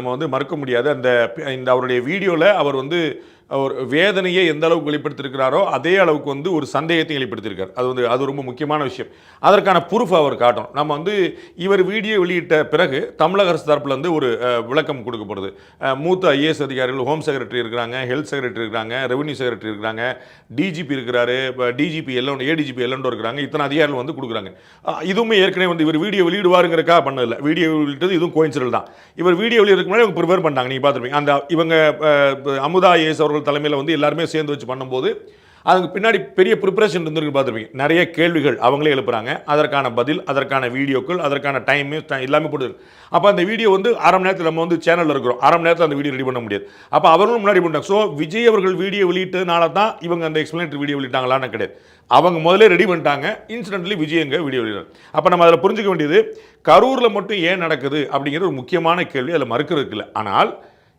நம்ம வந்து மறுக்க முடியாது. இந்த அவருடைய வீடியோல அவர் வந்து ஒரு வேதனையை எந்த அளவுக்கு வெளிப்படுத்தியிருக்கிறாரோ அதே அளவுக்கு வந்து ஒரு சந்தேகத்தையும் வெளிப்படுத்தியிருக்கார். அது ரொம்ப முக்கியமான விஷயம். அதற்கான ப்ரூஃப் அவர் காட்டணும். நம்ம வந்து இவர் வீடியோ வெளியிட்ட பிறகு தமிழக அரசு தரப்புல இருந்து ஒரு விளக்கம் கொடுக்கப்படுது. மூத்த ஐஏஎஸ் அதிகாரிகள், ஹோம் செக்ரட்டரி இருக்கிறாங்க, ஹெல்த் செக்ரட்டரி இருக்கிறாங்க, ரெவன்யூ செக்ரட்டரி இருக்கிறாங்க, டிஜிபி இருக்கிறாரு, டிஜிபி ஏடிஜிபி எல்லோரும் இருக்கிறாங்க. இத்தனை அதிகாரிகள் வந்து கொடுக்குறாங்க. இதுவுமே ஏற்கனவே வந்து இவர் வீடியோ வெளியிடுவாருங்கிறக்காக பண்ணதில்லை. வீடியோ வெளியிட்டது இதுவும் கோயின்சிடல் தான். இவர் வீடியோ வெளியிடறதுக்கு முன்னாடி இவங்க ப்ரிப்பேர் பண்ணாங்க. நீங்கள் பார்த்துருப்பீங்க. இவங்க அமுதா ஐஏஎஸ் அவர்கள் தலைமையில் வந்து எல்லாருமே சேர்ந்து வச்சு பண்ணும்போது அதுக்கு பின்னாடி பெரிய ப்ரிப்பரேஷன் இருந்திருக்கு. பார்த்துருப்பீங்க. நிறைய கேள்விகள் அவங்களே எழுப்புறாங்க. அதற்கான பதில், அதற்கான வீடியோக்கள், அதற்கான டைம் எல்லாமே போட்டு. அப்போ அந்த வீடியோ வந்து அரை மணி நேரத்தில் நம்ம வந்து சேனலில் இருக்கிறோம். அரை மணி நேரத்தில் அந்த வீடியோ ரெடி பண்ண முடியாது. அப்போ அவர்களும் முன்னாடி பண்ணிட்டாங்க. ஸோ விஜய் அவர்கள் வீடியோ வெளியிட்டதுனால தான் இவங்க அந்த எக்ஸ்பிளனேட்டரி வீடியோ வெளியிட்டாங்களான்னு கிடையாது. அவங்க முதல்ல ரெடி பண்ணிட்டாங்க. இன்சிடென்ட்லி விஜய் எங்க வீடியோ வெளியிட்டாங்க. அப்போ நம்ம அதில் புரிஞ்சுக்க வேண்டியது கரூரில் மட்டும் ஏன் நடக்குது அப்படிங்கிறது ஒரு முக்கியமான கேள்வி. அதில் மறுக்கிறதுக்கு இல்லை. ஆனால்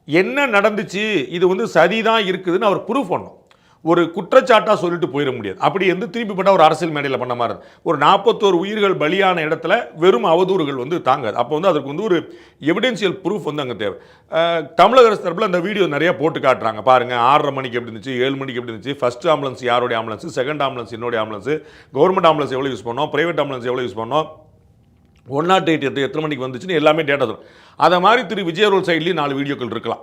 என்ன நடந்துச்சு, இது வந்து சதிதான் இருக்குதுன்னு அவர் ப்ரூஃப் பண்ணணும். ஒரு குற்றச்சாட்டாக சொல்லிட்டு போயிட முடியாது. அப்படி வந்து திருப்பி போட்டால் ஒரு அரசியல் மேடையில் பண்ண மாதிரி ஒரு 41 உயிர்கள் பலியான இடத்துல வெறும் அவதூறுகள் வந்து தாங்காது. அப்போ வந்து அதுக்கு வந்து ஒரு எவிடென்சியல் ப்ரூஃப் வந்து அங்கே தேவை. தமிழக அரசு தரப்பில் அந்த வீடியோ நிறைய போட்டு காட்டுறாங்க. பாருங்கள், 6:30 மணிக்கு எப்படி இருந்துச்சு, 7 மணிக்கு எப்படி இருந்துச்சு, ஃபர்ஸ்ட் ஆம்புலன்ஸ் யாருடைய ஆம்புலன்ஸ், செகண்ட் ஆம்புலன்ஸ் என்னுடைய ஆம்புலன்ஸ், கவர்மெண்ட் ஆம்புலன்ஸ் எவ்வளோ யூஸ் பண்ணோம், பிரைவேட் ஆம்புலன்ஸ் எவ்வளோ யூஸ் பண்ணோம், 108 எத்தனை மணிக்கு வந்துச்சுன்னு எல்லாமே டேட்டா தரும். அதை மாதிரி திரு விஜய் அவர்கள் சைட்லேயும் 4 வீடியோக்கள் இருக்கலாம்.